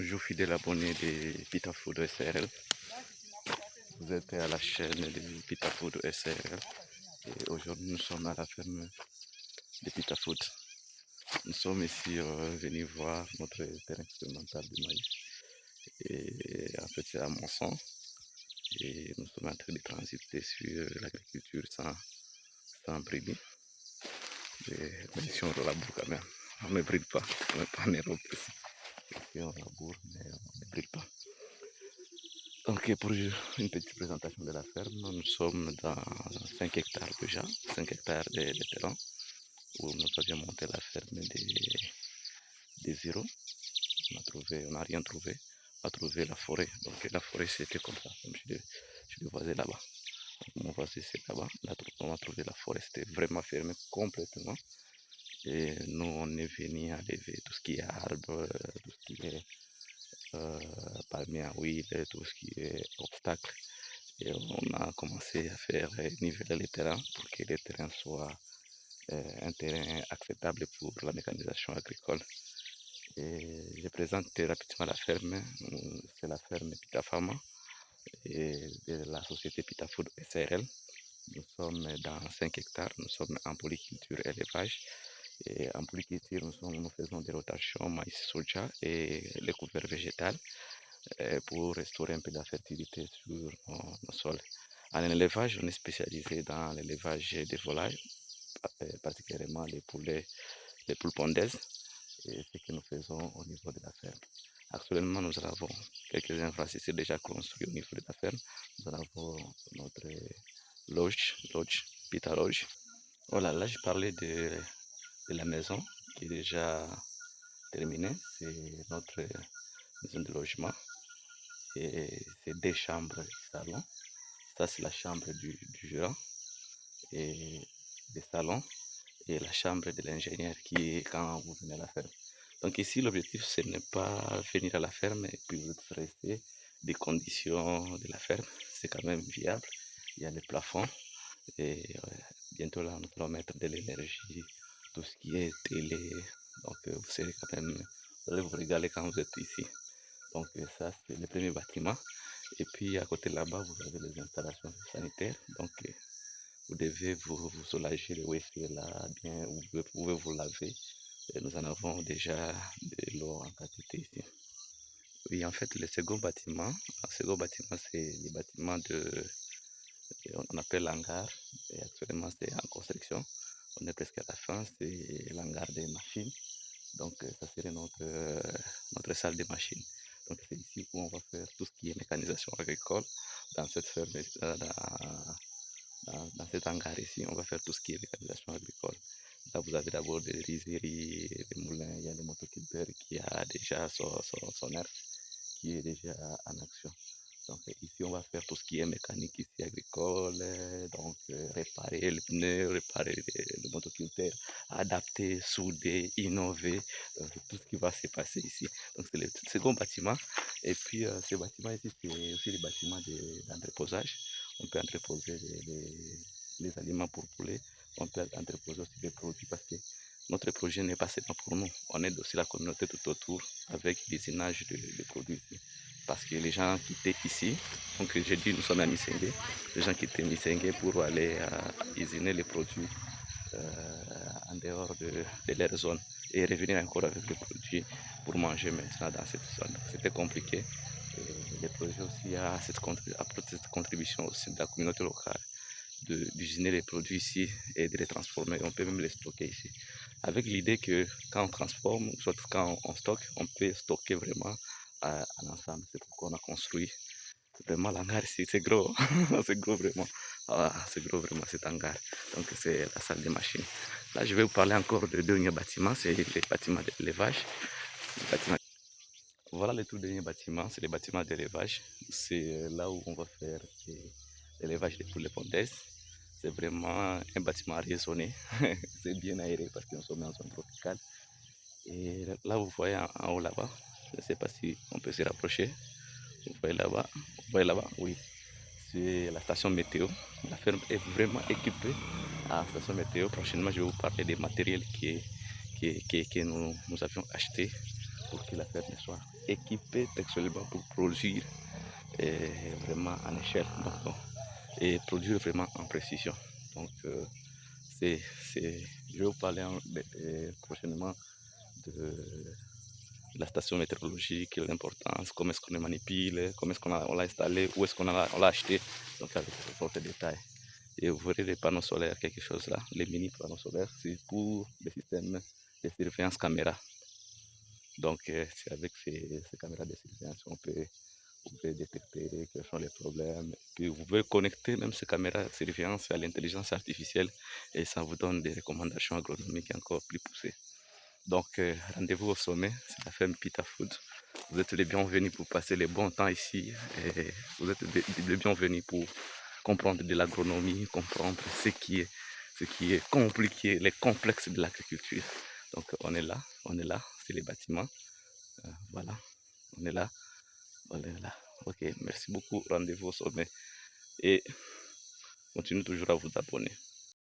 Toujours fidèle abonné de Pitafood SRL. Vous êtes à la chaîne de Pitafood SRL. Et aujourd'hui, nous sommes à la ferme de Pitafood. Nous sommes ici venus voir notre terrain expérimental de maïs. Et en fait, c'est à Monson. Et nous sommes en train de transiter sur l'agriculture sans brebis. Mais ici, on laboure quand même. On ne brille pas. On n'est pas en Europe ici. Ici, on laboure, mais on ne brille pas. Donc pour une petite présentation de la ferme, nous sommes dans 5 hectares déjà, 5 hectares de terrain où nous avions monté la ferme de zéro. On n'a rien trouvé, on a trouvé la forêt. Donc la forêt c'était comme ça, comme je le voisais là-bas. Mon voisin c'est là-bas, on a trouvé la forêt, c'était vraiment fermé complètement. Et nous on est venu enlever tout ce qui est arbre, tout ce qui est palmier à huile, tout ce qui est obstacle. Et on a commencé à faire niveler les terrains pour que les terrains soient un terrain acceptable pour la mécanisation agricole. Et je présente rapidement la ferme. C'est la ferme Pitafama et de la société Pitafood SRL. Nous sommes dans 5 hectares, nous sommes en polyculture et élevage. Et en polyculture, nous faisons des rotations maïs, soja et les couverts végétales pour restaurer un peu la fertilité sur nos sols. En élevage, on est spécialisé dans l'élevage des volailles, particulièrement les poules pondaises, et ce que nous faisons au niveau de la ferme. Actuellement, nous avons quelques infrastructures déjà construites au niveau de la ferme. Nous avons notre loge, Pita Lodge. Voilà, là je parlais de la maison qui est déjà terminée. C'est notre maison de logement. Et c'est 2 chambres et salon. Ça, c'est la chambre du gérant et des salons et la chambre de l'ingénieur qui est quand vous venez à la ferme. Donc ici, l'objectif, ce n'est pas venir à la ferme et puis vous rester des conditions de la ferme. C'est quand même viable. Il y a les plafonds et bientôt là, nous allons mettre de l'énergie, tout ce qui est télé. Donc vous serez quand même, vous allez vous régaler quand vous êtes ici. Donc ça, c'est le premier bâtiment. Et puis à côté là-bas, vous avez les installations sanitaires. Donc vous devez vous soulager, le wifi là, bien, vous pouvez vous laver. Et nous en avons déjà de l'eau en quantité ici. Oui, en fait, le second bâtiment, c'est le bâtiment on appelle l'hangar. Et actuellement, c'est en construction. On est presque à la fin, c'est l'hangar des machines. Donc, ça serait notre salle des machines. Donc, c'est ici où on va faire tout ce qui est mécanisation agricole. Dans cette ferme, dans cet hangar ici, on va faire tout ce qui est mécanisation agricole. Là, vous avez d'abord des rizeries, des moulins, il y a des motoculteurs qui a déjà son air qui est déjà en action. Donc ici, on va faire tout ce qui est mécanique ici agricole, donc réparer les pneus, réparer le motoculteur, adapter, souder, innover, tout ce qui va se passer ici. Donc c'est le second bâtiment. Et puis ce bâtiment ici, c'est aussi le bâtiment d'entreposage. On peut entreposer les aliments pour poulet, on peut entreposer aussi des produits parce que notre projet n'est pas seulement pour nous, on aide aussi la communauté tout autour avec l'usinage de produits ici. Parce que les gens quittaient ici, donc j'ai dit nous sommes à Missengue, les gens quittaient Missengue pour aller usiner les produits en dehors de leur zone et revenir encore avec les produits pour manger maintenant dans cette zone. C'était compliqué. Et le projet aussi a cette contribution aussi de la communauté locale d'usiner les produits ici et de les transformer. On peut même les stocker ici. Avec l'idée que quand on transforme, soit quand on stocke, on peut stocker vraiment en ensemble. C'est pourquoi on a construit vraiment l'hangar ici. C'est gros, c'est gros vraiment. Ah, c'est gros vraiment cet hangar. Donc c'est la salle des machines. Là, je vais vous parler encore de dernier bâtiment, c'est les bâtiments d'élevage. Voilà le tout dernier bâtiment, c'est les bâtiments d'élevage. C'est là où on va faire l'élevage des poules pondaises. C'est vraiment un bâtiment raisonné. C'est bien aéré parce que nous sommes en zone tropicale. Et là, vous voyez en haut là-bas, je ne sais pas si on peut se rapprocher. Vous voyez là-bas, oui. C'est la station météo. La ferme est vraiment équipée à la station météo. Prochainement, je vais vous parler des matériels que nous avions achetés pour que la ferme soit équipée textuellement pour produire vraiment en échelle donc, et produire vraiment en précision. Donc, c'est, je vais vous parler prochainement de la station météorologique, l'importance, comment est-ce qu'on le manipule, comment est-ce qu'on l'a installé, où est-ce qu'on l'a acheté, donc avec toutes sortes de détails. Et vous verrez les panneaux solaires, quelque chose là, les mini panneaux solaires, c'est pour le système de surveillance caméra. Donc c'est avec ces caméras de surveillance qu'on peut, vous pouvez détecter quels sont les problèmes. Puis vous pouvez connecter même ces caméras de surveillance à l'intelligence artificielle et ça vous donne des recommandations agronomiques encore plus poussées. Donc, rendez-vous au sommet, c'est la ferme Pita Food. Vous êtes les bienvenus pour passer les bons temps ici. Et vous êtes les bienvenus pour comprendre de l'agronomie, comprendre ce qui est compliqué, les complexes de l'agriculture. Donc, on est là, c'est les bâtiments. Voilà, on est là, on est là. Ok, merci beaucoup. Rendez-vous au sommet et continuez toujours à vous abonner.